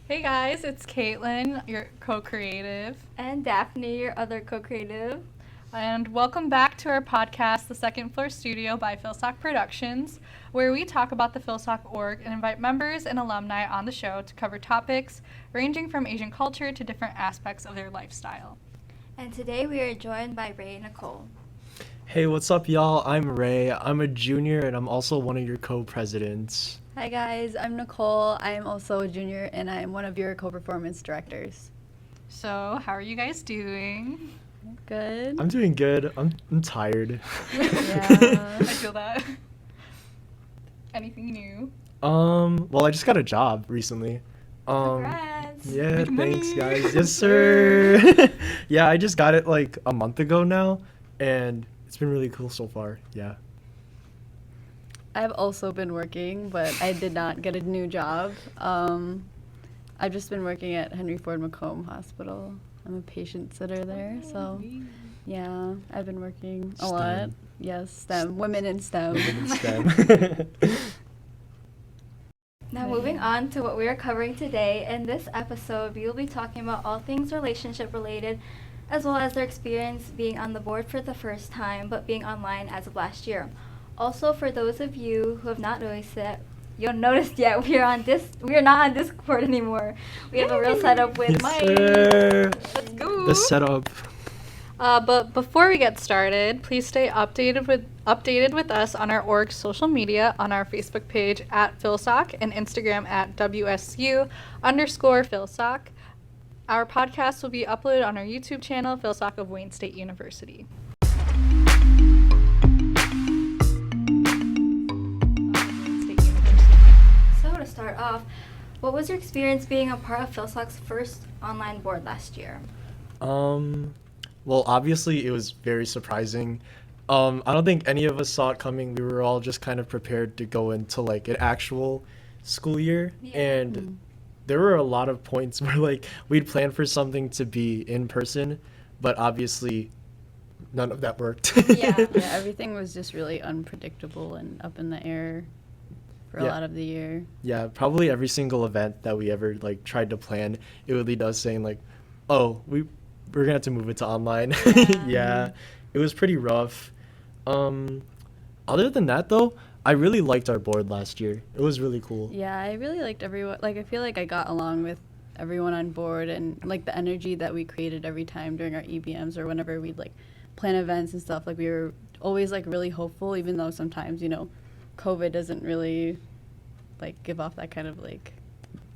Hey guys, it's Caitlin, your co-creative. And Daphne, your other co-creative. And welcome back to our podcast, The Second Floor Studio by FIL-SOC Productions, where we talk about the FIL-SOC org and invite members and alumni on the show to cover topics ranging from Asian culture to different aspects of their lifestyle. And today we are joined by Ray and Nicole. Hey, what's up, y'all? I'm Ray. I'm a junior, and I'm also one of your co-presidents. Hi guys, I'm Nicole. I am also a junior and I am one of your co-performance directors. So, how are you guys doing? Good. I'm doing good. I'm tired. Yeah. I feel that. Anything new? Well, I just got a job recently. Congrats! Yeah, Making thanks, money. guys. Yes, sir. Yeah, I just got it like a month ago now, and it's been really cool so far. Yeah. I've also been working, but I did not get a new job. I've just been working at Henry Ford Macomb Hospital. I'm a patient sitter there, so yeah, I've been working a lot. STEM. Yes, STEM, women in STEM. Women in STEM. Now moving on to what we are covering today. In this episode, we will be talking about all things relationship related, as well as their experience being on the board for the first time, but being online as of last year. Also, for those of you who have not noticed yet, we are not on Discord anymore. We have a real setup with Yes, Mike. sir. Let's go! The setup. But before we get started, please stay updated with us on our org social media, on our Facebook page at FIL-SOC and Instagram at WSU_FIL-SOC. Our podcast will be uploaded on our YouTube channel, FIL-SOC of Wayne State University. So to start off, what was your experience being a part of FIL-SOC's first online board last year? Well, obviously it was very surprising. I don't think any of us saw it coming. We were all just kind of prepared to go into like an actual school year, and there were a lot of points where like we'd planned for something to be in person, but obviously none of that worked. Yeah. Yeah, everything was just really unpredictable and up in the air for a Yeah. lot of the year. Yeah, probably every single event that we ever like tried to plan, it would lead us saying like, "Oh, we're gonna have to move it to online." Yeah, it was pretty rough. Other than that though, I really liked our board last year. It was really cool. Yeah, I really liked everyone. Like, I feel like I got along with everyone on board, and like the energy that we created every time during our EBMs or whenever we'd like plan events and stuff. Like, we were always like really hopeful, even though sometimes, you know, COVID doesn't really like give off that kind of like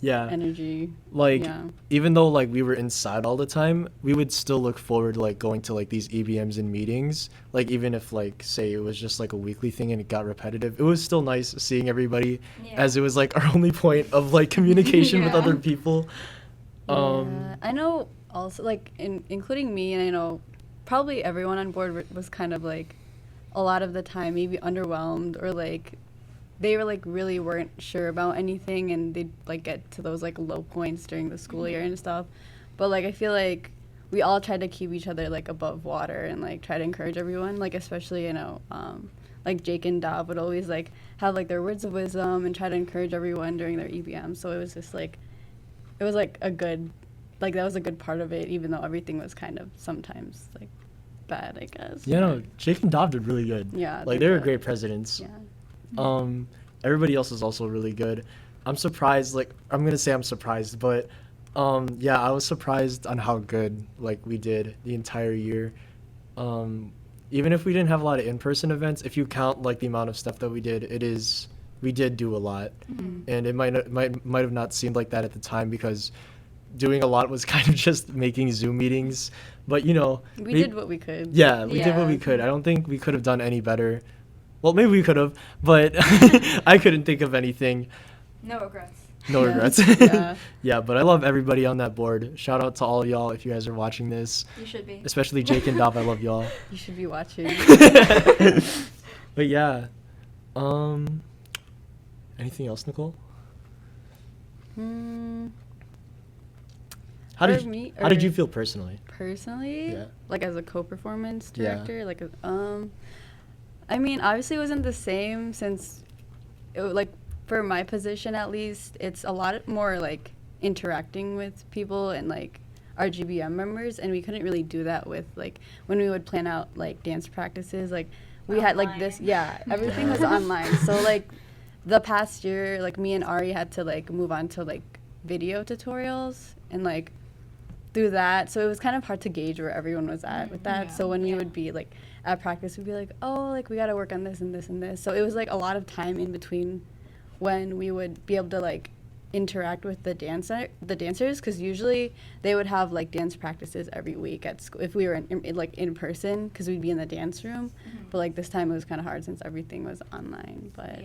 Yeah. energy. Like Yeah. even though like we were inside all the time, we would still look forward to like going to like these EBMs and meetings. Like even if like say it was just like a weekly thing and it got repetitive, it was still nice seeing everybody as it was like our only point of like communication with Yeah. other people. Yeah. I know also like including me, and I know probably everyone on board was kind of like a lot of the time maybe underwhelmed, or like they were like really weren't sure about anything, and they'd like get to those like low points during the school year and stuff. But like I feel like we all tried to keep each other like above water and like try to encourage everyone, like especially, you know, like Jake and Dav would always like have like their words of wisdom and try to encourage everyone during their EBM. So it was just like it was like a good, like that was a good part of it, even though everything was kind of sometimes like bad, I guess. Yeah, no, Jake and Dov did really good. Yeah, Like they they were did. great presidents. Yeah. Everybody else was also really good. I'm surprised, like I'm gonna say I'm surprised, but yeah, I was surprised on how good like we did the entire year. Even if we didn't have a lot of in-person events, if you count like the amount of stuff that we did, we did do a lot. And it might have not seemed like that at the time because doing a lot was kind of just making Zoom meetings, but you know, We did what we could. yeah, we did what we Yeah. could. I don't think we could have done any better. Well, maybe we could have, but I couldn't think of anything. No regrets. No Yeah. regrets. Yeah. Yeah, but I love everybody on that board. Shout out to all of y'all if you guys are watching this, You should be. especially Jake and Dov. I love y'all. You should be watching. But yeah, anything else, Nicole? How For did me, how did or- you feel personally? Personally, Yeah. like as a co-performance Yeah. director, like I mean, obviously it wasn't the same since like for my position at least, it's a lot more like interacting with people and like our GBM members, and we couldn't really do that with like when we would plan out like dance practices. Like we had like this, everything was online. So like the past year, like me and Ari had to like move on to like video tutorials and like do that. So it was kind of hard to gauge where everyone was at with that. So when we would be like at practice, we'd be like, oh, like we got to work on this and this and this. So it was like a lot of time in between when we would be able to like interact with the dancers, because usually they would have like dance practices every week at school if we were in person, because we'd be in the dance room. But like this time it was kind of hard since everything was online. But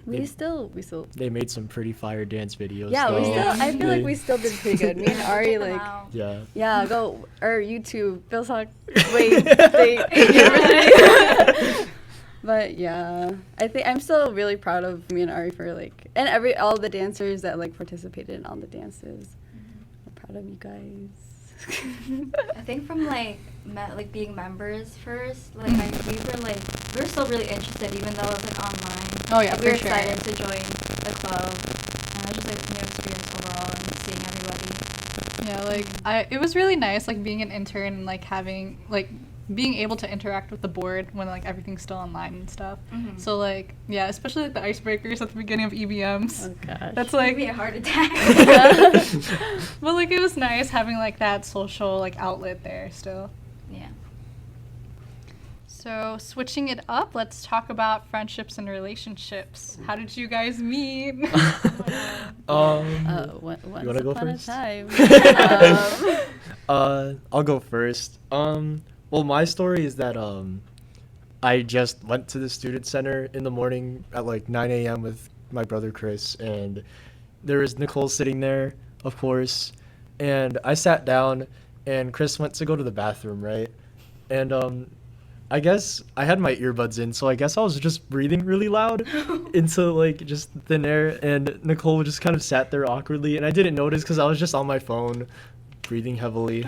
we still They made some pretty fire dance videos. yeah, though. I feel like we still did pretty good. Me and Ari like go or YouTube FIL-SOC But yeah, I think I'm still really proud of me and Ari for like, and all the dancers that like participated in all the dances. I'm proud of you guys. I think from like being members first, like we were still really interested, even though it was like online. Oh yeah, like, for we were sure. excited to join the club, and it was just like a new experience overall, and seeing everybody. Yeah, like it was really nice, like being an intern and like having like being able to interact with the board when like everything's still online and stuff. So like especially like the icebreakers at the beginning of EBMs. Oh gosh, that's like Give me a heart attack. But like it was nice having like that social like outlet there still. Yeah. So switching it up, let's talk about friendships and relationships. How did you guys meet? once you wanna go upon a first? time. I'll go first. Well, my story is that I just went to the student center in the morning at like 9 a.m. with my brother Chris, and there was Nicole sitting there, of course, and I sat down, and Chris went to go to the bathroom, right? And I guess I had my earbuds in, so I guess I was just breathing really loud into like just thin air, and Nicole just kind of sat there awkwardly, and I didn't notice because I was just on my phone, breathing heavily.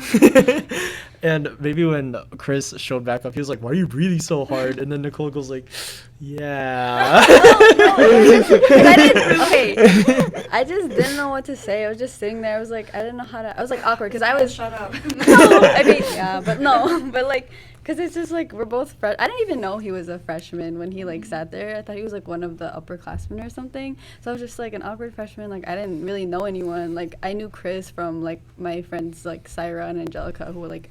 And maybe when Chris showed back up, he was like, "Why are you breathing so hard?" And then Nicole goes like, "Yeah." I just didn't know what to say. I was just sitting there. I was like, I didn't know how to. I was like awkward because I was. Shut up. No, I mean, but like, because it's just like we're both fresh. I didn't even know he was a freshman when he like sat there. I thought he was like one of the upperclassmen or something. So I was just like an awkward freshman. Like I didn't really know anyone. Like I knew Chris from like my friends like Syra and Angelica, who were like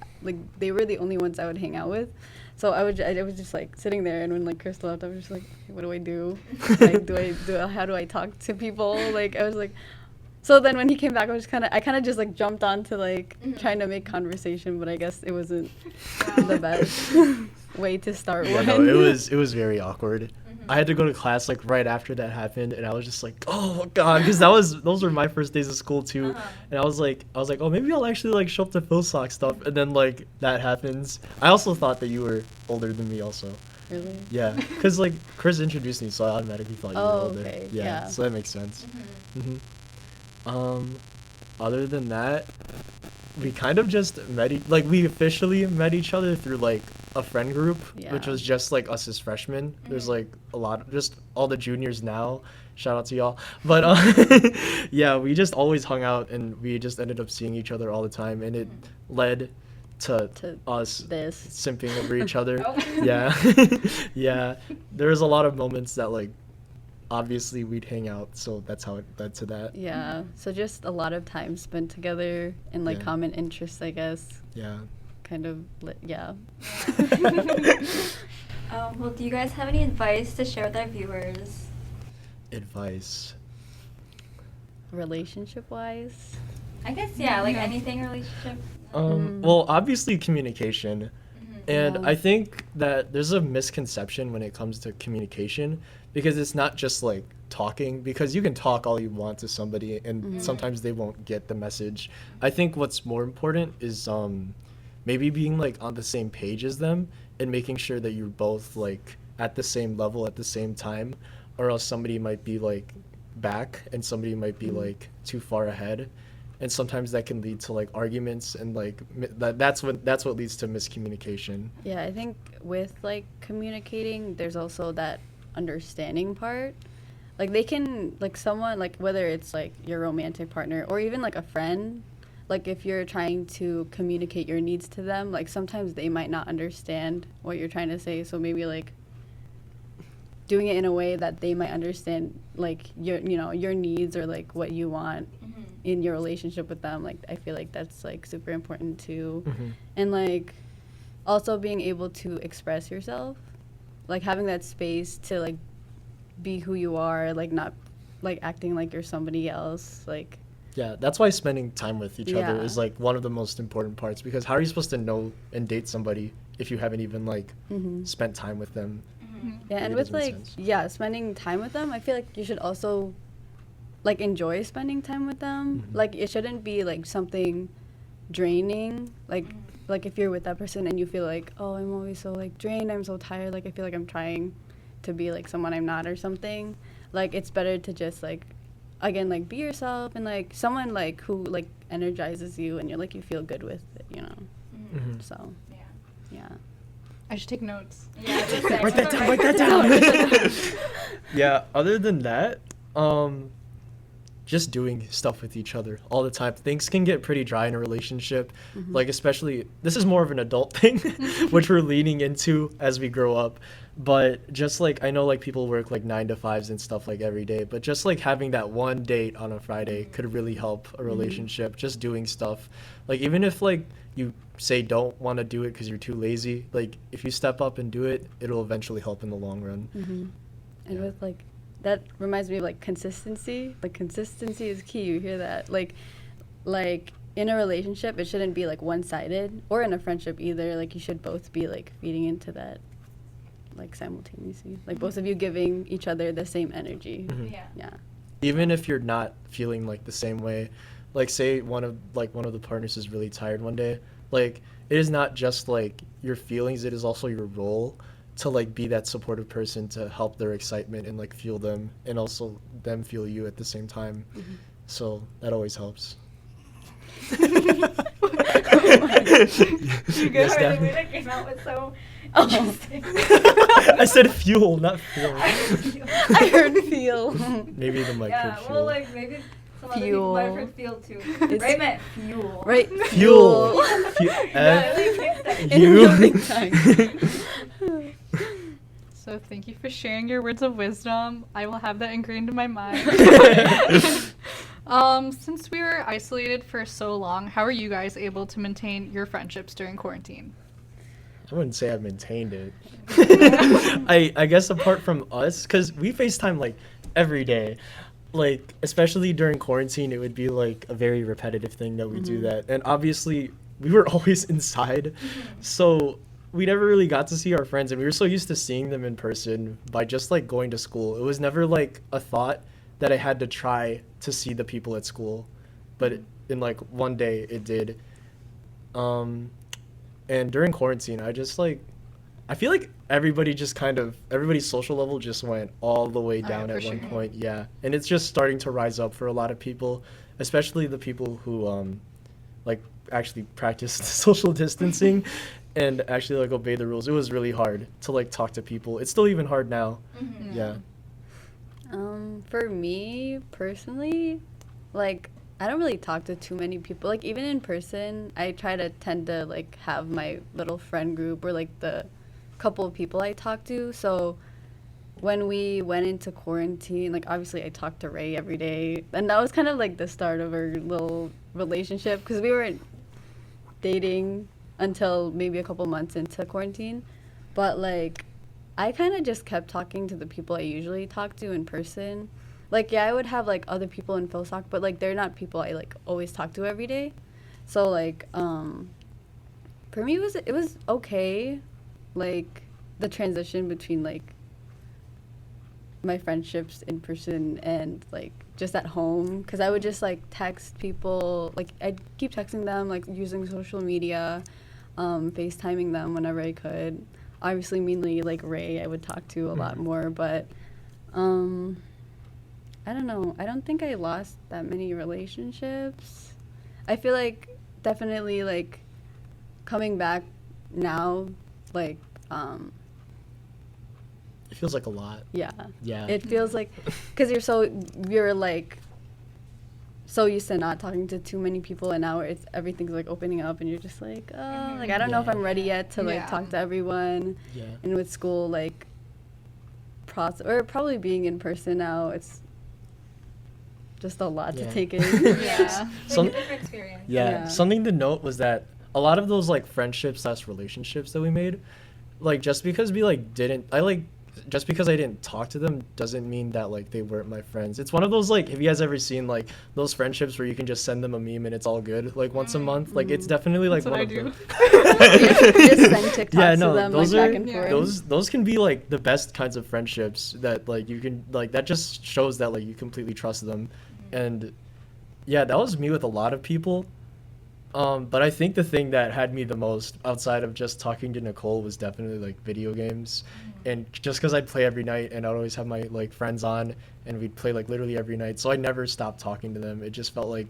they were the only ones I would hang out with. So I was just like sitting there, and when like Chris left, I was just like, what do I do? Like, how do I talk to people? Like I was like. So then when he came back, I kind of just like jumped onto like trying to make conversation, but I guess it wasn't the best way to start Yeah, with. no, it was very awkward. I had to go to class like right after that happened, and I was just like, oh god, because those were my first days of school too, and I was like, oh maybe I'll actually like show up to FIL-SOC stuff, and then like that happens. I also thought that you were older than me also. Really? Yeah, because like Chris introduced me, so I automatically thought you were older. Okay, Yeah, yeah. so that makes sense. Other than that, we kind of just we officially met each other through like a friend group, which Yeah. was just like us as freshmen. There's like a lot of just all the juniors now. Shout out to y'all. But yeah, we just always hung out, and we just ended up seeing each other all the time, and it led to us simping over each other. Yeah. Yeah. There was a lot of moments that like obviously we'd hang out, so that's how it led to that. Yeah. So just a lot of time spent together and like Yeah. common interests, I guess. Yeah. Kind of, yeah. Well, do you guys have any advice to share with our viewers? Advice. Relationship-wise. I guess like anything relationship. Well, obviously communication. And Yeah. I think that there's a misconception when it comes to communication, because it's not just like talking, because you can talk all you want to somebody and sometimes they won't get the message. I think what's more important is maybe being like on the same page as them and making sure that you're both like at the same level at the same time, or else somebody might be like back and somebody might be like too far ahead. And sometimes that can lead to like arguments, and like that's what leads to miscommunication. Yeah, I think with like communicating, there's also that understanding part like they can, like someone, like whether it's like your romantic partner or even like a friend, like if you're trying to communicate your needs to them, like sometimes they might not understand what you're trying to say. So maybe like doing it in a way that they might understand, like your needs or like what you want in your relationship with them. Like I feel like that's like super important too. And like also being able to express yourself, like having that space to like be who you are, like not like acting like you're somebody else. Like Yeah, that's why spending time with each other Yeah. is like one of the most important parts, because how are you supposed to know and date somebody if you haven't even like spent time with them? Yeah, and It with doesn't make like sense. yeah, spending time with them, I feel like you should also like enjoy spending time with them. Like it shouldn't be like something draining. Like if you're with that person and you feel like, oh, I'm always so like drained, I'm so tired, like I feel like I'm trying to be like someone I'm not or something. Like it's better to just like again like be yourself and like someone like who like energizes you and you're like you feel good with it, you know. So yeah. I should take notes. Yeah, just say, Write that down, write that down. Yeah, other than that, just doing stuff with each other all the time. Things can get pretty dry in a relationship. Like especially, this is more of an adult thing, which we're leaning into as we grow up. But just like, I know like people work like 9 to 5s and stuff like every day, but just like having that one date on a Friday could really help a relationship. Just doing stuff. Like even if like you say don't want to do it because you're too lazy, like if you step up and do it, it'll eventually help in the long run. And with like that reminds me of like consistency. Like consistency is key. You hear that? Like in a relationship, it shouldn't be like one-sided, or in a friendship either. Like you should both be like feeding into that, like simultaneously. Like both of you giving each other the same energy. Yeah. Even if you're not feeling like the same way, like say one of the partners is really tired one day, like it is not just like your feelings, it is also your role to like be that supportive person to help their excitement and like fuel them, and also them feel you at the same time. So that always helps. You good? Yes, Sorry, the Daphne. way that came out was so interesting. I said fuel, not feel. I heard feel. Maybe the mic Yeah, could well, fuel. like maybe some other people might have heard feel too. It's- Ray meant fuel. Right. Fuel. Yeah, I think that- In You. building time. So thank you for sharing your words of wisdom. I will have that ingrained in my mind. Since we were isolated for so long, how are you guys able to maintain your friendships during quarantine? I wouldn't say I've maintained it. I guess apart from us, because we FaceTime like every day. Like, especially during quarantine, it would be like a very repetitive thing that we do that. And obviously, we were always inside. So we never really got to see our friends. And we were so used to seeing them in person by just like going to school. It was never like a thought that I had to try to see the people at school. But in like one day, it did. And during quarantine, I feel like everybody's social level just went all the way down for at one sure. point. Yeah. And it's just starting to rise up for a lot of people, especially the people who like actually practiced social distancing and actually like obey the rules. It was really hard to like talk to people. It's still even hard now. Yeah. For me personally, like I don't really talk to too many people. Like even in person, I tend to like have my little friend group or like the couple of people I talk to. So when we went into quarantine, like obviously I talked to Ray every day, and that was kind of like the start of our little relationship because we weren't dating until maybe a couple months into quarantine. But like I kind of just kept talking to the people I usually talk to in person. Like, yeah, I would have, like, other people in FIL-SOC, but, like, they're not people I, like, always talk to every day. So, like, for me, it was okay, like, the transition between, like, my friendships in person and, like, just at home. Because I would just, like, text people. Like, I'd keep texting them, like, using social media, FaceTiming them whenever I could. Obviously, mainly, like, Ray I would talk to a lot more, but, I don't know. I don't think I lost that many relationships. I feel like definitely like coming back now, like It feels like a lot. Yeah. Yeah. It feels like, because you're like so used to not talking to too many people, and now everything's like opening up, and you're just like, oh, like I don't know if I'm ready yet to like talk to everyone. Yeah. And with school, like or probably being in person now, it's just a lot to take in. Yeah. Some- Like a different experience. Yeah. Something to note was that a lot of those like friendships / relationships that we made, like just because I didn't talk to them doesn't mean that like they weren't my friends. It's one of those like, have you guys ever seen like those friendships where you can just send them a meme and it's all good like once a month? Like it's definitely like That's one what of I them. Just send TikToks to them those like are back and forth. those can be like the best kinds of friendships that like you can like, that just shows that like you completely trust them. And yeah, that was me with a lot of people. But I think the thing that had me the most outside of just talking to Nicole was definitely like video games. And just because I'd play every night and I'd always have my like friends on and we'd play like literally every night, so I never stopped talking to them. It just felt like,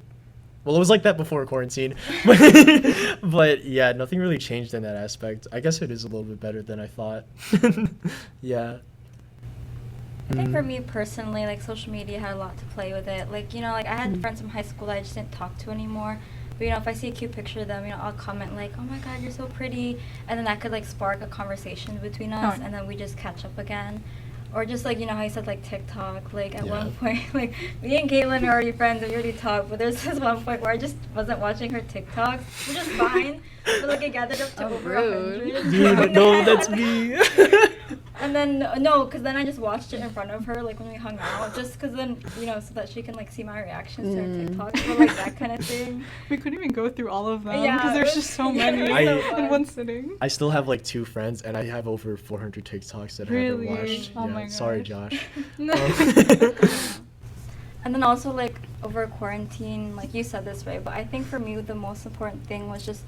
well, it was like that before quarantine. But yeah, nothing really changed in that aspect. I guess it is a little bit better than I thought. Yeah. I think for me personally, like social media had a lot to play with it. Like, you know, like I had friends from high school that I just didn't talk to anymore. But, you know, if I see a cute picture of them, you know, I'll comment like, oh my God, you're so pretty. And then that could like spark a conversation between us, and then we just catch up again. Or just like, you know how you said like TikTok, like at one point, like me and Caitlin are already friends and we already talked, but there's this one point where I just wasn't watching her TikToks, which is fine, but like it gathered up to over 100. Dude, no, that's me. And then, no, because then I just watched it in front of her, like, when we hung out, just because then, you know, so that she can, like, see my reactions to her TikToks, or, like, that kind of thing. We couldn't even go through all of them, Yeah, because there's just so many in one sitting. I still have like 2 friends and I have over 400 TikToks that Really? I haven't watched. Oh Yeah, my sorry, gosh. Josh. And then also, like, over quarantine, like, you said this, right, but I think for me, the most important thing was just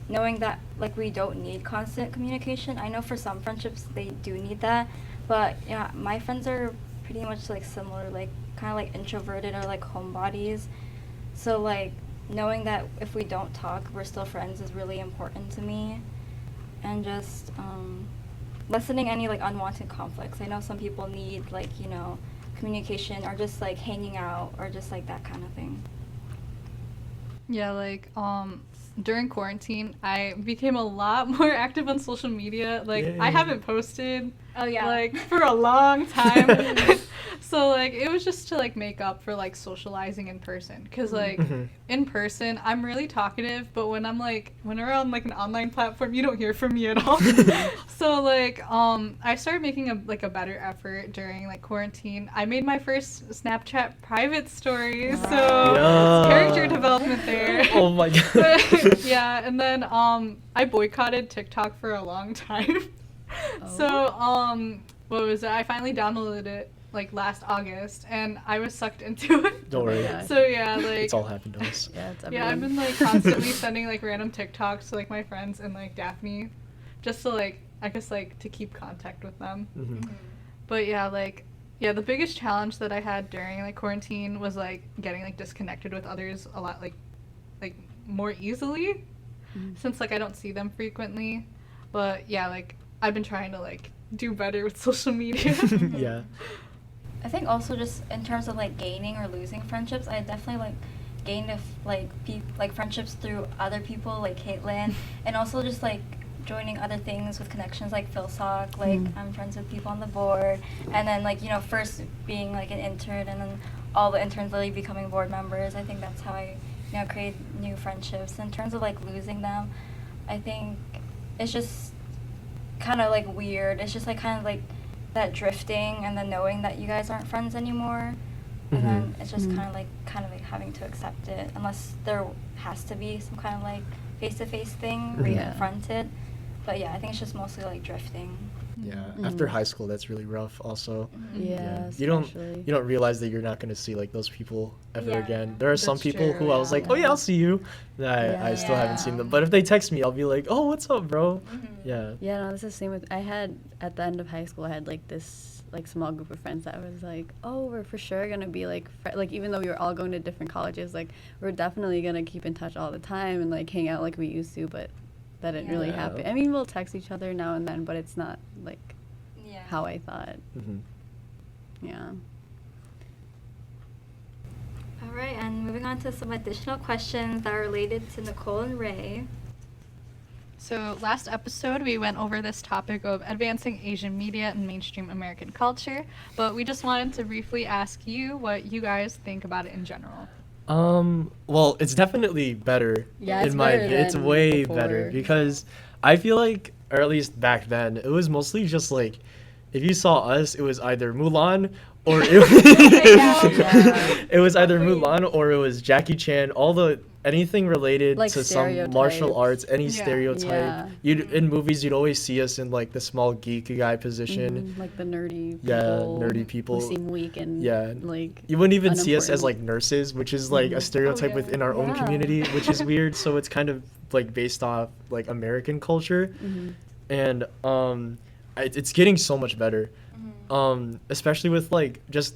knowing that, like, we don't need constant communication. I know for some friendships, they do need that. But yeah, my friends are pretty much like similar, like kind of like introverted or like homebodies. So like knowing that if we don't talk, we're still friends is really important to me. And just lessening any like unwanted conflicts. I know some people need like, you know, communication or just like hanging out or just like that kind of thing. Yeah, like during quarantine, I became a lot more active on social media. Like I haven't posted like for a long time. So like it was just to like make up for like socializing in person, cuz like in person I'm really talkative, but when we're on like an online platform, you don't hear from me at all. So like I started making a better effort during like quarantine. I made my first Snapchat private story. So character development there. Oh my God. Yeah, and then I boycotted TikTok for a long time. So what was it? I finally downloaded it like last August, and I was sucked into it. Don't worry. So yeah, like It's all happened to us. yeah, I've been like constantly sending like random TikToks to like my friends and like Daphne, just to like I guess like to keep contact with them. But yeah, the biggest challenge that I had during like quarantine was like getting like disconnected with others a lot like more easily, since like I don't see them frequently. But yeah, like I've been trying to like do better with social media. Yeah. I think also just in terms of like gaining or losing friendships, I definitely like gained like friendships through other people like Caitlin, and also just like joining other things with connections like FIL-SOC. Like I'm friends with people on the board, and then like, you know, first being like an intern and then all the interns really becoming board members. I think that's how I, you know, create new friendships. In terms of like losing them, I think it's just kind of like weird. It's just like kind of like that drifting and then knowing that you guys aren't friends anymore. And then it's just kind of like having to accept it, unless there has to be some kind of like face-to-face thing where you confront it. But yeah, I think it's just mostly like drifting. Yeah. After high school, that's really rough also. Yeah. You don't realize that you're not going to see like those people ever again. There are some That's people true, who I was like, oh yeah, I'll see you. I still haven't seen them. But if they text me, I'll be like, oh, what's up, bro? Yeah. Yeah, no, this is the same with, I had, at the end of high school, I had like this like small group of friends that was like, oh, we're for sure gonna be like, like even though we were all going to different colleges, like we're definitely gonna keep in touch all the time and like hang out like we used to, but that didn't really happen. I mean, we'll text each other now and then, but it's not like how I thought. Mm-hmm. Yeah. All right, and moving on to some additional questions that are related to Nicole and Ray. So last episode, we went over this topic of advancing Asian media and mainstream American culture, but we just wanted to briefly ask you what you guys think about it in general. Well, it's definitely better. Yeah, it's in my better it's than way before. better because I feel like, or at least back then, it was mostly just like, if you saw us, it was either Mulan or it was either Mulan or it was Jackie Chan. Anything related Like to some martial stereotypes. arts, any Yeah. stereotype. Yeah. In movies, you'd always see us in like the small geek guy position. Like the nerdy people. Yeah, nerdy people. Who seem weak and Yeah. like. You wouldn't even see us as like unimportant. nurses, which is like a stereotype yeah. within our own Yeah. community, which is weird. So it's kind of like based off like American culture, and it's getting so much better, especially with like just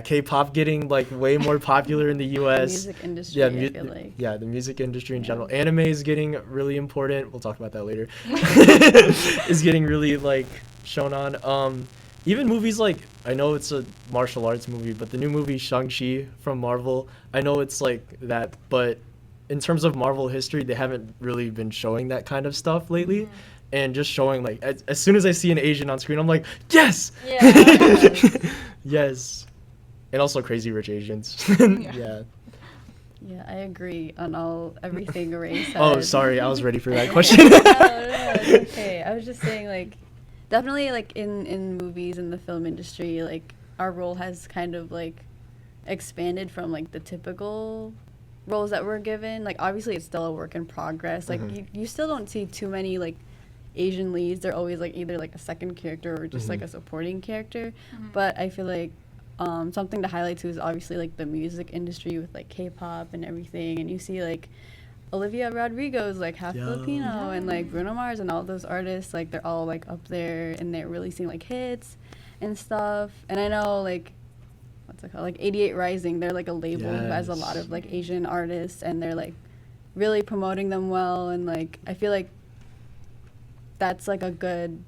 K-pop getting like way more popular in the U.S. Music industry, I feel like. The music industry in general. Anime is getting really important. We'll talk about that later. Is getting really like shown on. Even movies like, I know it's a martial arts movie, but the new movie Shang-Chi from Marvel, I know it's like that, but in terms of Marvel history, they haven't really been showing that kind of stuff lately. And just showing like, as soon as I see an Asian on screen, I'm like, yes! Yeah. Yes. And also Crazy Rich Asians. Yeah. Yeah, I agree on everything Ray said. Oh, sorry, I was ready for that question. No, it's okay. I was just saying, like, definitely, like, in movies and the film industry, like, our role has kind of, like, expanded from, like, the typical roles that we're given. Like, obviously, it's still a work in progress. Like, you still don't see too many, like, Asian leads. They're always, like, either, like, a second character or just, like, a supporting character. But I feel like something to highlight too is obviously like the music industry with like K-pop and everything, and you see like Olivia Rodrigo's like half Filipino, and like Bruno Mars and all those artists, like they're all like up there and they're releasing like hits and stuff. And I know like what's it called, like 88 Rising, they're like a label who has a lot of like Asian artists, and they're like really promoting them well, and like I feel like that's like a good,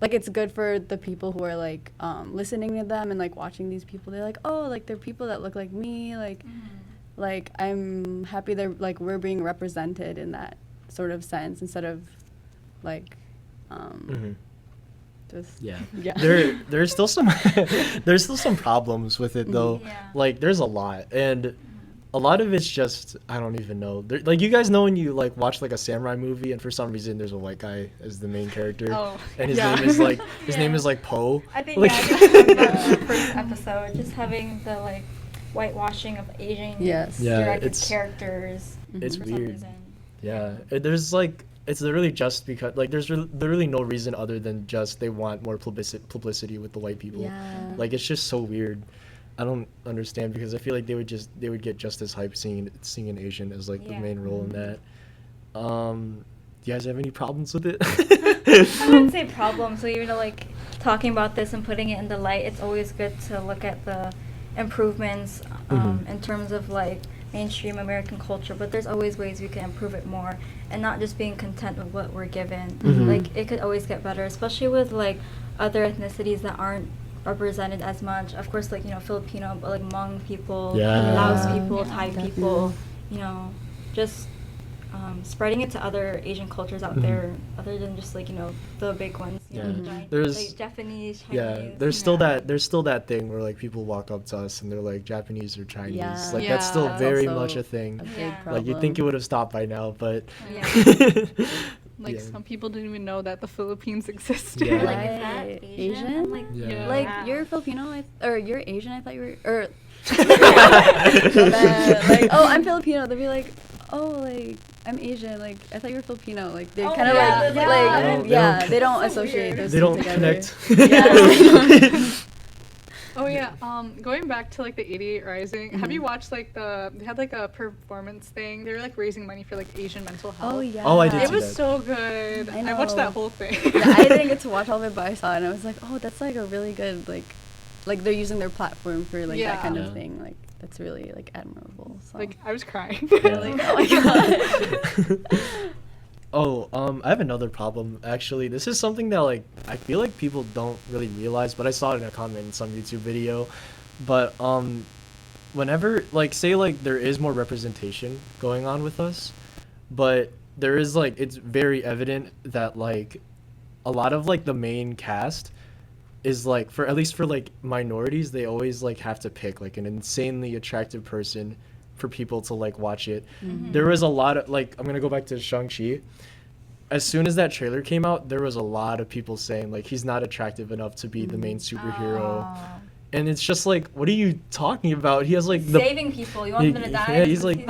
like it's good for the people who are like listening to them and like watching these people. They're like, oh, like they're people that look like me, like I'm happy they're like we're being represented in that sort of sense, instead of like just There's still some problems with it though. Like there's a lot, and a lot of it's just, I don't even know. Like, you guys know when you like watch like a samurai movie and for some reason there's a white guy as the main character, and his name is like Po. I think like, the first episode, just having the like whitewashing of Asian directed characters. It's for weird. some reason. Yeah, there's like, it's literally just because like there's literally no reason other than just they want more publicity with the white people. Yeah. Like it's just so weird. I don't understand, because I feel like they would get just as hyped seeing an Asian as like the main role in that. Do you guys have any problems with it? I wouldn't say problems. So you know, like talking about this and putting it in the light, it's always good to look at the improvements in terms of like mainstream American culture. But there's always ways we can improve it more, and not just being content with what we're given. Like it could always get better, especially with like other ethnicities that aren't represented as much. Of course, like, you know, Filipino, but like Hmong people, Laos people, Thai people, you know, just spreading it to other Asian cultures out there, other than just like, you know, the big ones. You know, there's like Japanese, Chinese. Yeah, there's still that thing where like people walk up to us and they're like Japanese or Chinese. Like that's still very much a thing. Like you'd think it would have stopped by now, but like some people didn't even know that the Philippines existed. Like, is that Asian? Like, like you're Filipino, or you're Asian. I thought you were, or like, oh, I'm Filipino. They'd be like, oh, like I'm Asian. Like I thought you were Filipino. Like they're kind of they don't associate those. They don't together. connect. Oh yeah, going back to like the 88 Rising, have you watched like they had like a performance thing, they were like raising money for like Asian mental health. Oh yeah. Oh, I did It see was that. so good. I watched that whole thing. I didn't get to watch all of it, but I saw it and I was like, oh, that's like a really good, like they're using their platform for like that kind of thing. Like that's really like admirable. So. Like I was crying. Really? Oh my god. I have another problem actually. This is something that like I feel like people don't really realize, but I saw it in a comment in some YouTube video. But whenever like say like there is more representation going on with us, but there is like it's very evident that like a lot of like the main cast is like for at least for like minorities, they always like have to pick like an insanely attractive person for people to like watch it. There was a lot of like I'm gonna go back to Shang-Chi. As soon as that trailer came out, there was a lot of people saying like he's not attractive enough to be the main superhero. And it's just like, what are you talking about? He has like the Saving people. You want them to die? yeah, he's like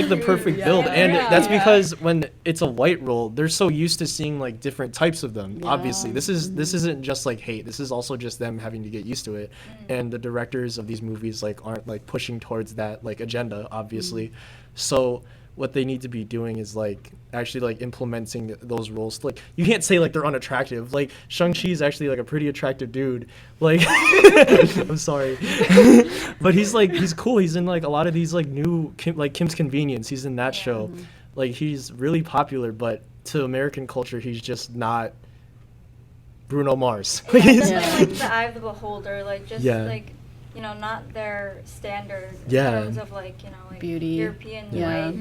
the perfect build, and that's because when it's a white role, they're so used to seeing like different types of them. Obviously, this isn't just like hate. This is also just them having to get used to it, and the directors of these movies like aren't like pushing towards that like agenda, obviously. So what they need to be doing is like actually like implementing those roles. Like you can't say like they're unattractive. Like Shang-Chi is actually like a pretty attractive dude. Like I'm sorry, but he's cool. He's in like a lot of these like new Kim's Convenience. He's in that show. Like he's really popular, but to American culture, he's just not Bruno Mars. Yeah, definitely like the eye of the beholder. Like just like you know, not their standard in terms of like, you know, like beauty. European white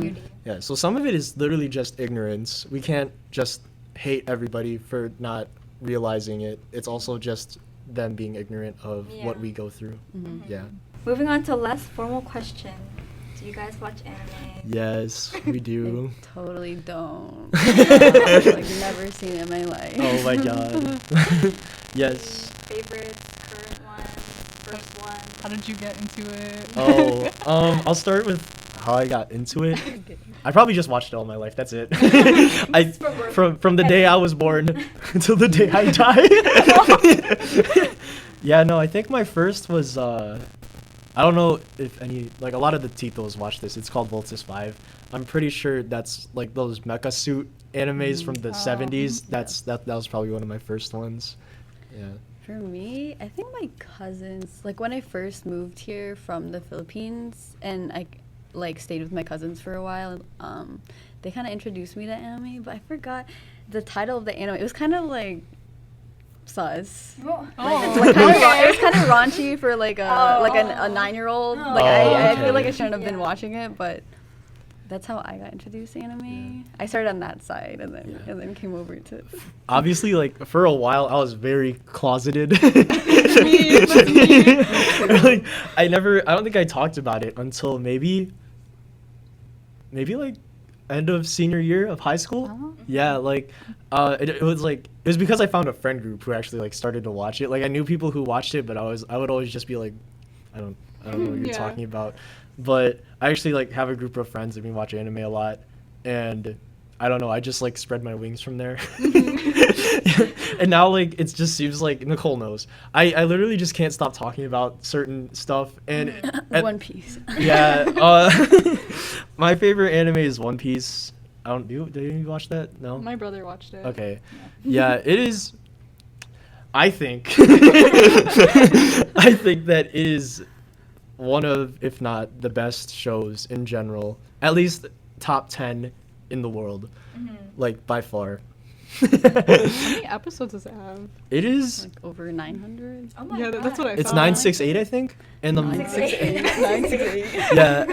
beauty. Yeah, so some of it is literally just ignorance. We can't just hate everybody for not realizing it. It's also just them being ignorant of what we go through. Yeah. Moving on to a less formal question. Do you guys watch anime? Yes, we do. I totally don't. I've like never seen it in my life. Oh my god. Yes. Favorites, current one, first one. How did you get into it? I'll start with how I got into it. I probably just watched it all my life. That's it. From the day I was born until the day I die. Yeah, no, I think my first was I don't know if any like a lot of the Titos watch this. It's called Voltus 5. I'm pretty sure that's like those mecha suit animes from the 70s. That was probably one of my first ones. Yeah. For me, I think my cousins, like when I first moved here from the Philippines and I like stayed with my cousins for a while, they kind of introduced me to anime, but I forgot the title of the anime. It was kind of like sus. Like, it was kind of raunchy for like a 9-year-old. Like I feel like I shouldn't have been watching it, but that's how I got introduced to anime. I started on that side and then came over to. Obviously, like for a while, I was very closeted. Like, I don't think I talked about it until maybe like end of senior year of high school. Yeah, like it was because I found a friend group who actually like started to watch it. Like I knew people who watched it, but I would always just be like, I don't know what you're talking about. But I actually like have a group of friends that we watch anime a lot, and I don't know, I just like spread my wings from there. And now like it just seems like Nicole knows. I literally just can't stop talking about certain stuff and One Piece. Yeah. My favorite anime is One Piece. Did you watch that? No? My brother watched it. Okay. Yeah, it is. I think that it is one of, if not the best shows in general, at least top 10 in the world, like by far. How many episodes does it have? It is Like over 900. Oh my Yeah, god. that's what I it's thought. 968, I think, and the 968. yeah,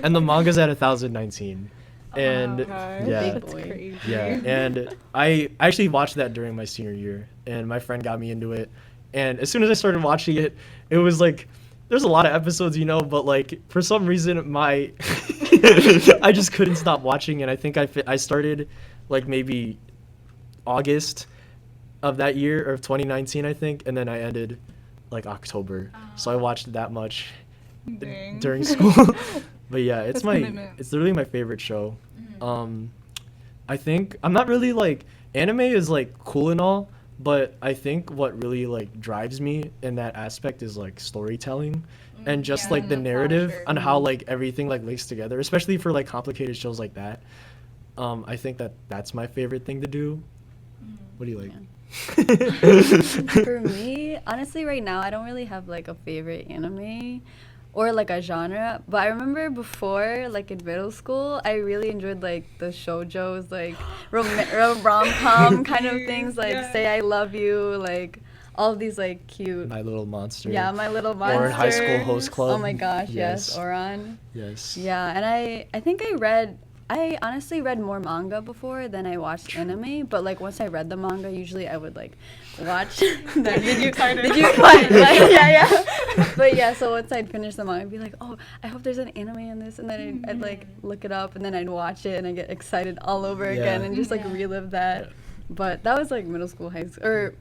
and the manga's at 1019, and Okay. yeah, That's boy. crazy. yeah, and I actually watched that during my senior year, and my friend got me into it, and as soon as I started watching it, it was like there's a lot of episodes, you know, but like for some reason my I just couldn't stop watching, and I think I started like maybe August of that year, or of 2019, I think, and then I ended like October. So I watched that much Dang. during school. But yeah, it's That's commitment. it's literally my favorite show. I think I'm not really like anime is like cool and all, but I think what really like drives me in that aspect is like storytelling and just like the narrative on how like everything like links together, especially for like complicated shows like that. I think that's my favorite thing to do. What do you like? For me, honestly, right now I don't really have like a favorite anime. or like a genre. But I remember before, like in middle school, I really enjoyed like the shoujos, like rom-com kind of things, like Say I Love You, like all of these like cute. My Little Monster. Yeah, My Little Monster. Or High School Host Club. Oh my gosh, yes. Yes. Oran. Yes. Yeah, and I think I honestly read more manga before than I watched anime, but like once I read the manga, usually I would like watch. Did you like, yeah. But yeah, so once I'd finish the manga, I'd be like, oh, I hope there's an anime in this, and then I'd like look it up, and then I'd watch it, and I get excited all over again, and just like relive that. Yeah. But that was like middle school,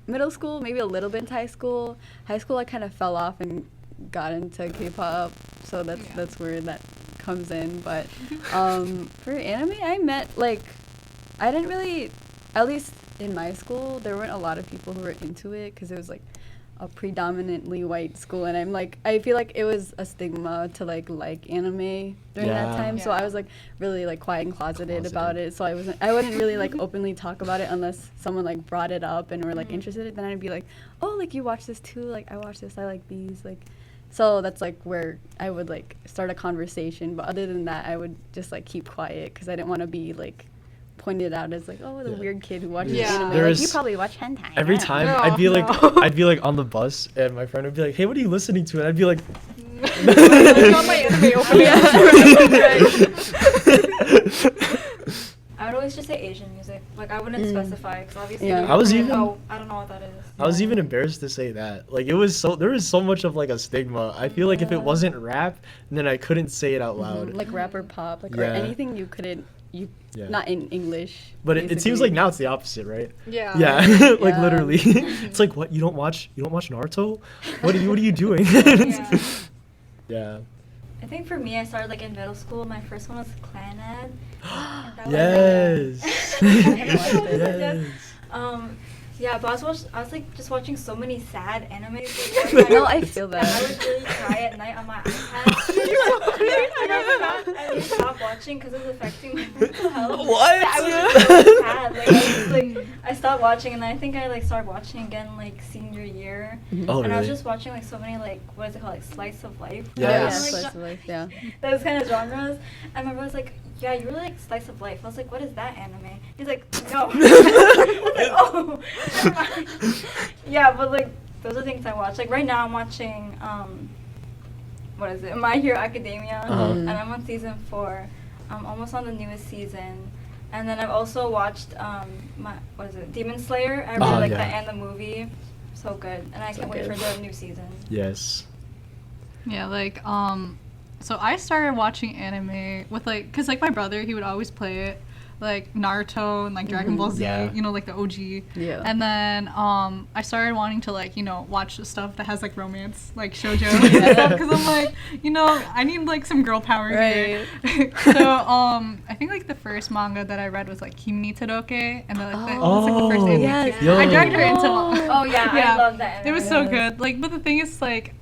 middle school, maybe a little bit in high school. High school, I kind of fell off and got into K-pop, so that's where that comes in. But for anime, I didn't really, at least in my school, there weren't a lot of people who were into it because it was like a predominantly white school, and I feel like it was a stigma to like anime during that time. So I was like really like quiet and closeted about it. So I wouldn't really like openly talk about it unless someone like brought it up and were like interested. Then I'd be like, oh, like you watch this too? Like I watch this. I like these. Like, so that's like where I would like start a conversation. But other than that, I would just like keep quiet because I didn't want to be like pointed out as like, oh, the weird kid who watches anime. Like, you probably watch hentai. Every time I'd be like on the bus and my friend would be like, hey, what are you listening to? And I'd be like, on my anime I would always just say Asian music. Like, I wouldn't specify, because obviously I was even I don't know what that is. I was even embarrassed to say that. Like, there was so much of like a stigma. I feel like if it wasn't rap, then I couldn't say it out loud. Like rap or pop, like or anything you couldn't not in English. But it seems like now it's the opposite, right? Yeah. Yeah. Like literally. It's like, what, you don't watch Naruto? What are you doing? Yeah. I think for me, I started like in middle school. My first one was Clan Ed. Yes. Yes. Yeah, but I was like just watching so many sad animes. Like, no, I feel that. I would really cry at night on my iPad. I really stopped watching because it was affecting my mental health. What? I was just so sad. I stopped watching, and I think I like started watching again like senior year. Oh, and I was really? just watching like so many like what is it called, like slice of life. Yes. Slice of life, yeah. Those kind of genres. And my brother was like, yeah, you really like slice of life. I was like, what is that anime? He's like, no. I was like, oh, never mind. Yeah, but like those are things I watch. Like right now I'm watching what is it? My Hero Academia, and I'm on season 4. I'm almost on the newest season. And then I've also watched Demon Slayer. I really like that and the movie. So good. And I can't wait for the new season. Yes. Yeah, like so I started watching anime with like, cause like my brother, he would always play it, like Naruto and like Dragon Ball Z, you know, like the OG. Yeah. And then I started wanting to like, you know, watch the stuff that has like romance, like shoujo and stuff, cause I'm like, you know, I need like some girl power here. So I think like the first manga that I read was like Kimi Todoroki, and then like that's like the first anime. Yes. Yo. I dragged her into Oh yeah, I love that anime. It was so good. Like, but the thing is, like,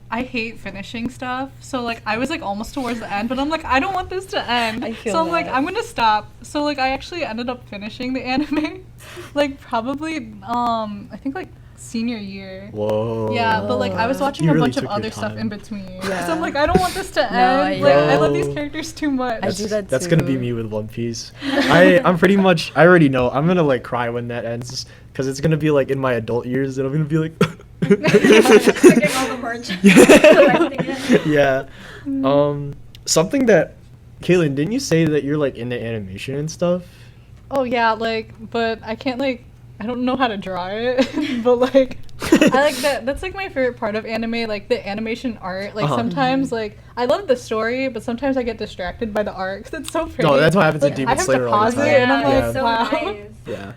I hate finishing stuff. So, like, I was, like, almost towards the end, but I'm like, I don't want this to end. So I'm like, I'm gonna stop. So, like, I actually ended up finishing the anime, like, probably, I think, like, senior year. Whoa. Yeah, but, like, I was watching You a really bunch of took your other stuff time. in between. Yeah. So I'm like, I don't want this to end. No, Like, I love Yo. these characters too much. I do that That's gonna be too. me with One Piece. I'm pretty much, I already know, I'm gonna like cry when that ends, because it's gonna be like in my adult years, and I'm gonna be like, Getting all the merch. Collecting it. yeah. Something that, Kaylin, didn't you say that you're like into animation and stuff? Oh yeah, like, but I can't like, I don't know how to draw it, but like, I like that. That's like my favorite part of anime, like the animation art. Like sometimes, like I love the story, but sometimes I get distracted by the art because it's so pretty. No, that's what happens like, in Demon I have Slayer to all pause the it, time. and I'm like, It's so wow. nice. Yeah.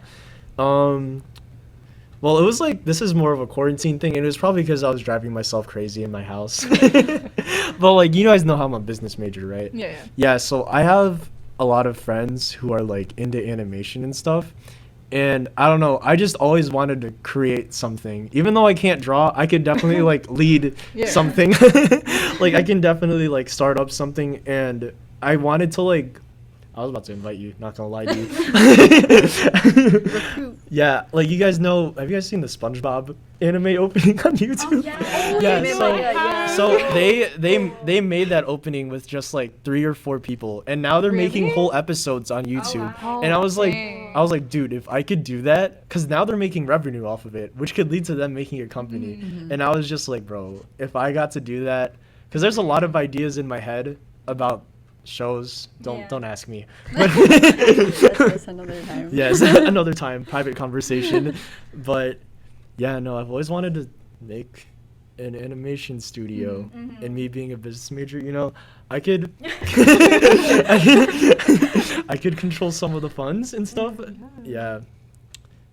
Well, it was like, this is more of a quarantine thing, and it was probably because I was driving myself crazy in my house. But like, you guys know how I'm a business major, right? Yeah. Yeah, so I have a lot of friends who are like into animation and stuff. And I don't know, I just always wanted to create something. Even though I can't draw, I could definitely like lead something. Like I can definitely like start up something, and I wanted to like I was about to invite you, not gonna lie to you. Recruit. Yeah, like you guys know, have you guys seen the SpongeBob anime opening on YouTube? Yeah, so they made that opening with just like 3 or 4 people, and now they're making Really? whole episodes on YouTube. wow. And I was Dang. like, dude, if I could do that, because now they're making revenue off of it, which could lead to them making a company. Mm-hmm. And I was just like, bro, if I got to do that, because there's a lot of ideas in my head about shows. Don't ask me. That's another time. Yes, another time, private conversation. But yeah, no, I've always wanted to make an animation studio. And me being a business major, you know, I could I could control some of the funds and stuff. Yeah.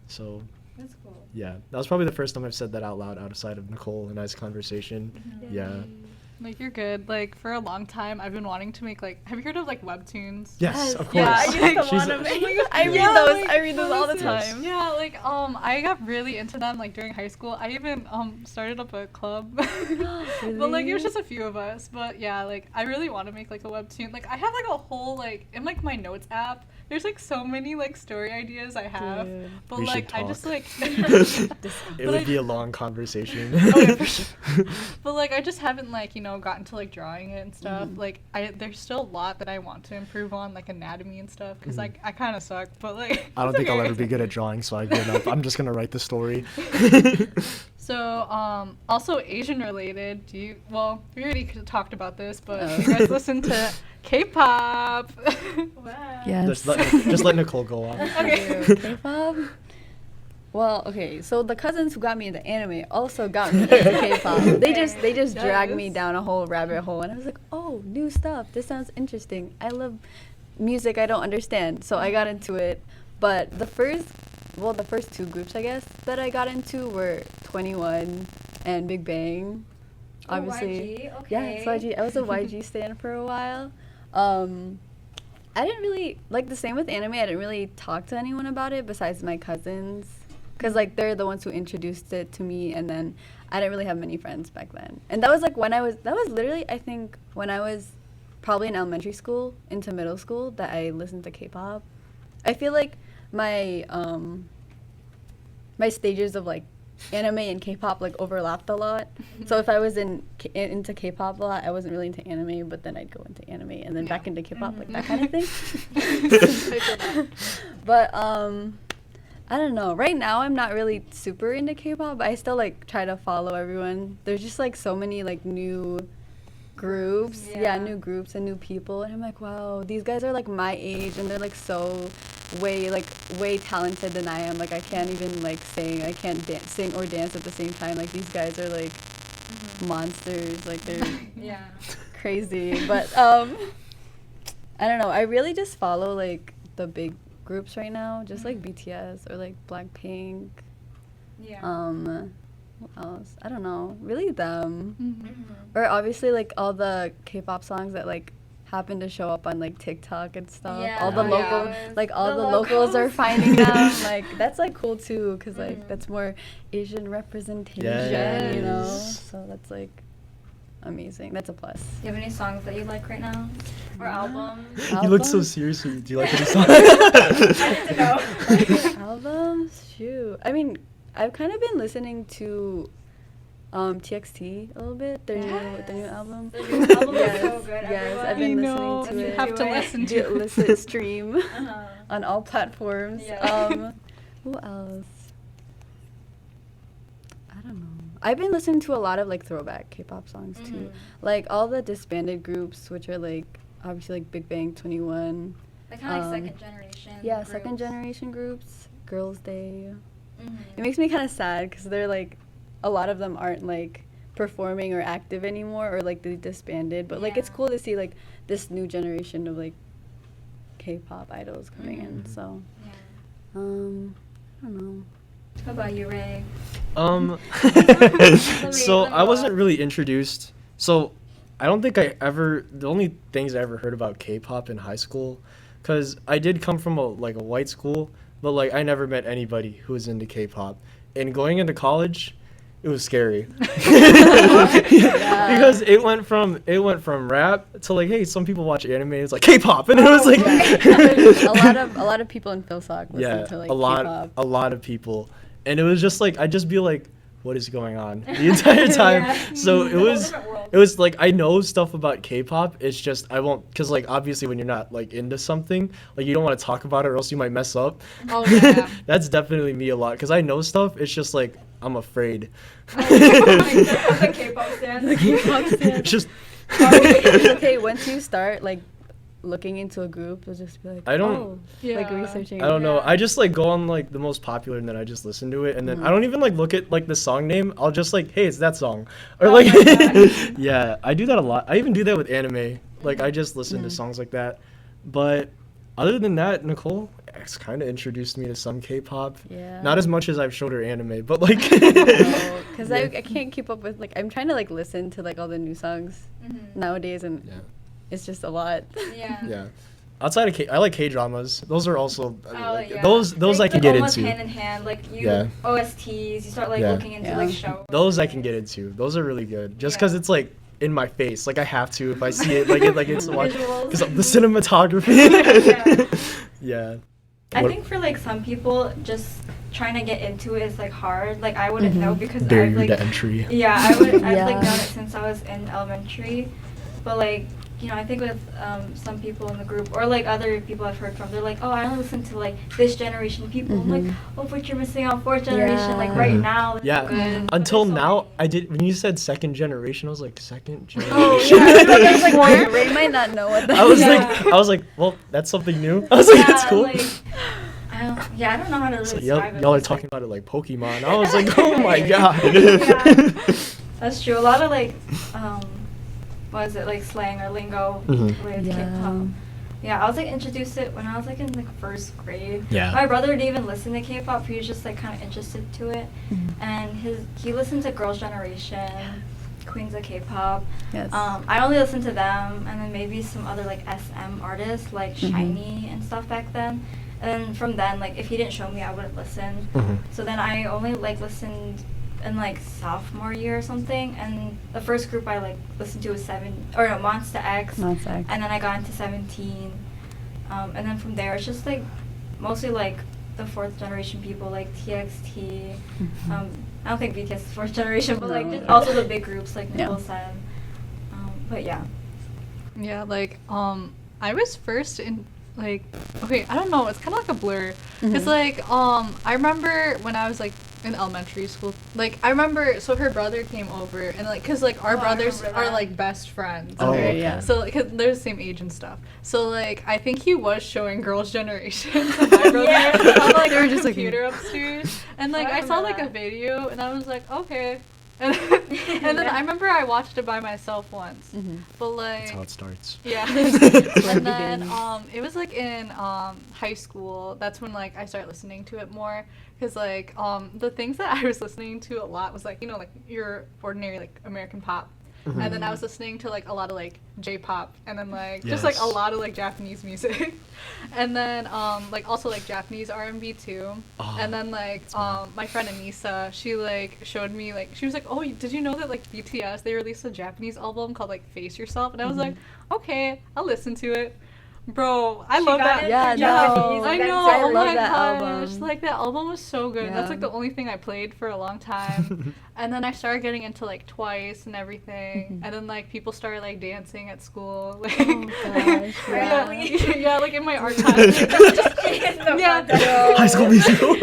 So That's cool. yeah, that was probably the first time I've said that out loud outside of Nicole and I's conversation. Yeah. Like, you're good. Like, for a long time, I've been wanting to make, like, have you heard of, like, webtoons? Yes, of course. Yeah, I used to She's wanna a- make- Yeah, I read like, those. I read those all the Yes. time. Yeah, like, I got really into them, like, during high school. I even, started up a club. But, like, it was just a few of us. But, yeah, like, I really want to make, like, a webtoon. Like, I have, like, a whole, like, in, like, my notes app, there's, like, so many, like, story ideas I have. Dude. But, We should like, I just, talk. like... It But would I- be a long conversation. Oh, yeah, for sure. But, like, I just haven't, like, you know, gotten to, like, drawing it and stuff. Like, there's still a lot that I want to improve on, like, anatomy and stuff, because, like, I kind of suck, but, like... I don't it's think I'll okay. ever be good at drawing, so I give up. I'm just gonna write the story. So, also Asian related, well, we already talked about this, but Oh. you guys listen to K-pop. Wow. Yes. just let Nicole go on. Okay. K-pop. Well, okay, so the cousins who got me into anime also got me into K-pop. They just dragged me Yes. down a whole rabbit hole, and I was like, oh, new stuff. This sounds interesting. I love music I don't understand, so I got into it. But the first 2 groups, I guess, that I got into were 21 and Big Bang. Oh, Obviously, YG, yeah, okay. it's YG. I was a YG stan for a while. I didn't really like the same with anime. I didn't really talk to anyone about it besides my cousins, because like they're the ones who introduced it to me, and then I didn't really have many friends back then. And that was like that was literally, I think, when I was probably in elementary school into middle school that I listened to K-pop. I feel like my my stages of like anime and K-pop like overlapped a lot. So if I was into K-pop a lot, I wasn't really into anime, but then I'd go into anime and then back into K-pop, like that kind of thing. But I don't know. Right now, I'm not really super into K-pop, but I still like try to follow everyone. There's just like so many like new groups, Yeah. new groups and new people, and I'm like, wow, these guys are like my age, and they're like so way talented than I am. Like I can't even like sing. I can't sing or dance at the same time. Like these guys are like monsters. Like they're Yeah. crazy. But I don't know. I really just follow like the big groups right now, just like BTS or like Blackpink. Yeah. What else? I don't know. Really them. Mhm. Or obviously like all the K-pop songs that like happen to show up on like TikTok and stuff. Yeah. All the Oh, yeah. local like all The the locals are locals. finding them. Like that's like cool too, cuz like Mhm. that's more Asian representation, you know. Yes. So that's like amazing. That's a plus. Do you have any songs that you like right now? Or albums? You look so Albums? serious. Do you like any songs? I need to know. Albums? Shoot. I mean, I've kind of been listening to TXT a little bit. Their new album. The new album is Yes, so good. yes, I've I been know. listening to You it. have to Do it. listen to it. Listen, stream Uh-huh. on all platforms. Yeah. Who else? I don't know. I've been listening to a lot of like throwback K-pop songs too. Mhm. Like all the disbanded groups, which are like obviously like Big Bang, 21. Like kind of like Um, second generation. Yeah, groups. second generation groups. Girls' Day. Mhm. It makes me kind of sad because they're like, a lot of them aren't like performing or active anymore, or like they disbanded. But like it's Yeah. cool to see like this new generation of like K-pop idols coming in. Mhm. So Yeah. I don't know. How about you, Ray? So let me I wasn't go. really introduced. So I don't think the only things I ever heard about K-pop in high school, because I did come from a white school, but like I never met anybody who was into K-pop. And going into college, it was scary. Yeah. Because it went from rap to like, hey, some people watch anime. It's like K-pop, and it was like a lot of people in FIL-SOC listen to like a lot of people, and it was just like I'd just be like, what is going on the entire time? Yeah. So It's a whole different world. it was like I know stuff about K-pop. It's just I won't, because like obviously when you're not like into something, like you don't want to talk about it or else you might mess up. Oh, yeah. That's definitely me a lot, because I know stuff. It's just like I'm afraid. The K-pop stand. It's just It's okay once you start like looking into a group, you'll just be like, I don't- oh, Yeah. like researching. I don't know. Yeah. I just like go on like the most popular and then I just listen to it, and then I Mhm. don't even like look at like the song name. I'll just like, hey, it's that song, or Oh like my God. yeah, I do that a lot. I even do that with anime. Like I just listen to songs like that. But other than that, Nicole it's kind of introduced me to some K-pop. Yeah. Not as much as I've showed her anime, but like Because I Yeah. can't keep up with like I'm trying to like listen to like all the new songs nowadays, and Yeah. it's just a lot. Yeah. Yeah. Outside of I like K-dramas. Those are also I mean, Oh, like, yeah. those Like, I can get almost into. hand in hand, like you Yeah. OSTs. You start like Yeah. looking into Yeah. like shows. Those I can get into. Those are really good. Just because Yeah. it's like in my face. Like I have to if I see it. Like it's watch Visuals. because of the cinematography. Yeah. Yeah. I What- think for like some people, just trying to get into it is like hard. Like I wouldn't know because barrier I've like to entry. yeah, I've like Yeah. done it since I was in elementary. But like you know, I think with some people in the group or like other people I've heard from, they're like, oh, I only listen to like this generation of people. I'm like, oh, but you're missing out fourth generation. Like right Mhm. now, it's Yeah. good. Until There's so now, many. I did. When you said second generation, I was like second generation. Oh, Yeah, I was like, Ray might not know what that I was Yeah. like, well, that's something new. I was like, that's cool. Like, I don't know how to really So describe it. y'all are It's like- talking about it like Pokemon. I was like, oh my god. Yeah. That's true. A lot of like, what is it, like slang or lingo Mhm. with Yeah. K-pop. Yeah, I was like introduced to it when I was like in like first grade. Yeah. My brother didn't even listen to K-pop. He was just like kind of interested to it, Mm-hmm. and he listened to Girls' Generation, Queens of K-pop. Yes. I only listened to them, and then maybe some other like SM artists like Mhm. Shiny and stuff back then. And then from then, like if he didn't show me, I wouldn't listen. Mhm. So then I only like listened in like sophomore year or something, and the first group I like listened to was Monsta X, Monsta X. and then I got into 17, and then from there it's just like mostly like the fourth generation people like TXT. Mhm. I don't think BTS is fourth generation, but like No. just also the big groups like Yeah. Nicole said. But yeah. Yeah, like I was first in like okay, I don't know, it's kind of like a blur. Cuz Mhm. like I remember when I was like in elementary school. Like I remember so her brother came over and like cuz like our Oh, I brothers remember are that. like best friends. Oh, Okay, okay. yeah. So like 'cause they're the same age and stuff. So like I think he was showing Girls' Generation to my brother Yeah. on like They were our just, like, computer upstairs. And like I I saw remember like a that. video and I was like, okay. And then Yeah. I remember I watched it by myself once. Mhm. But like That's how it starts. yeah. That's where it And then begins. it was like in high school. That's when like I started listening to it more cuz like the things that I was listening to a lot was like, you know, like your ordinary like American pop. Mhm. And then I was listening to like a lot of like J-pop and then like just like a Yes. lot of like Japanese music. And then like also like Japanese R&B too. Oh, And then like my friend Anissa, she like showed me like she was like, "Oh, did you know that like BTS they released a Japanese album called like Face Yourself?" And I was like, "Okay, I'll listen to it." Bro, I She love got that. it Yeah, through no. Japanese, I that's know. it. I Oh love my that gosh. album. Like that album was so good. That's like Yeah. the only thing I played for a long time. And then I started getting into like Twice and everything. Mhm. And then like people started like dancing at school. Like Oh, gosh, yeah. Really? Yeah, like in my art time. Just kidding. No, Yeah. no. High School Musical.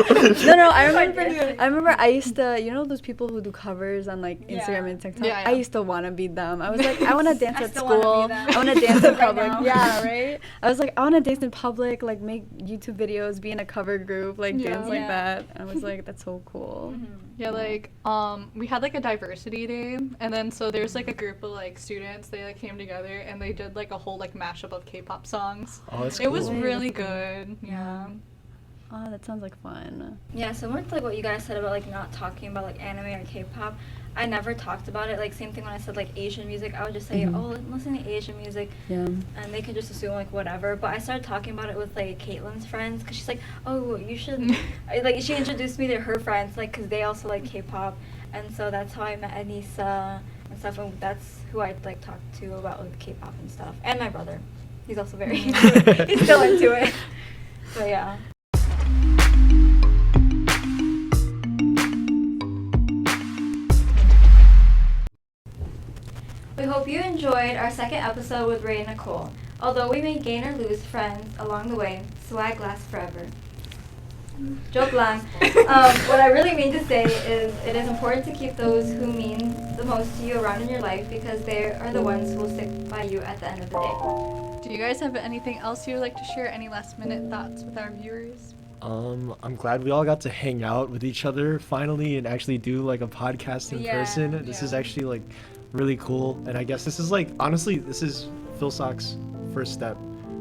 No, I remember. Yeah. I remember I used to, you know, those people who do covers on like Yeah. Instagram and TikTok. Yeah, yeah. I used to want to be them. I was like, I want to dance I at still wanna be school. them. I want to dance in Right public. now. Yeah, right. I was like, I want to dance in public, like make YouTube videos, be in a cover group, like Yeah. dance like Yeah. that. I was like, that's so cool. Mhm. Yeah, like we had like a diversity day, and then so there's like a group of like students. They like came together and they did like a whole like mashup of K-pop songs. Oh, that's It was cool. really That's cool. good. Yeah. Oh, that sounds like fun. Yeah, similar to like what you guys said about like not talking about like anime or K-pop. I never talked about it. Like same thing when I said like Asian music. I would just say, Mhm. oh, I'm listening to Asian music, Yeah. and they could just assume like whatever. But I started talking about it with like Caitlin's friends because she's like, oh, you should. Like she introduced me to her friends like because they also like K-pop, and so that's how I met Anissa and stuff, and that's who I'd like talk to about like K-pop and stuff. And my brother, he's also very into it. He's still into it. But yeah. We hope you enjoyed our second episode with Ray and Nicole. Although we may gain or lose friends along the way, swag lasts forever. Joke lang. What I really mean to say is it is important to keep those who mean the most to you around in your life because they are the ones who will stick by you at the end of the day. Do you guys have anything else you would like to share? Any last minute thoughts with our viewers? I'm glad we all got to hang out with each other finally and actually do like a podcast in person. This is actually like really cool, and I guess this is like honestly this is FIL-SOC's first step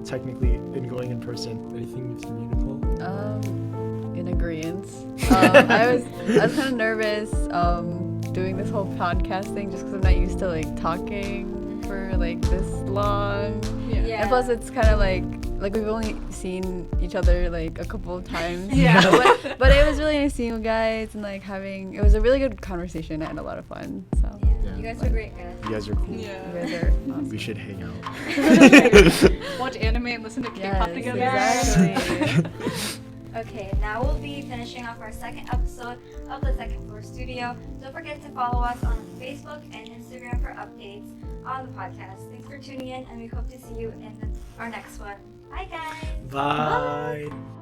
technically in going in person. Anything from you, Nicole? In agreement. I was kind of nervous doing this whole podcast thing just because I'm not used to like talking for like this long. Yeah. And plus it's kind of like we've only seen each other like a couple of times. Yeah. but it was really nice seeing you guys and like it was a really good conversation and a lot of fun. So Yeah. You guys are great, guys. You guys are cool. Yeah. you guys are awesome. We should hang out. Watch anime and listen to K-pop Yes, together. exactly. Okay, now we'll be finishing off our second episode of the Second Floor Studio. Don't forget to follow us on Facebook and Instagram for updates on the podcast. Thanks for tuning in, and we hope to see you in our next one. Bye, guys! Bye.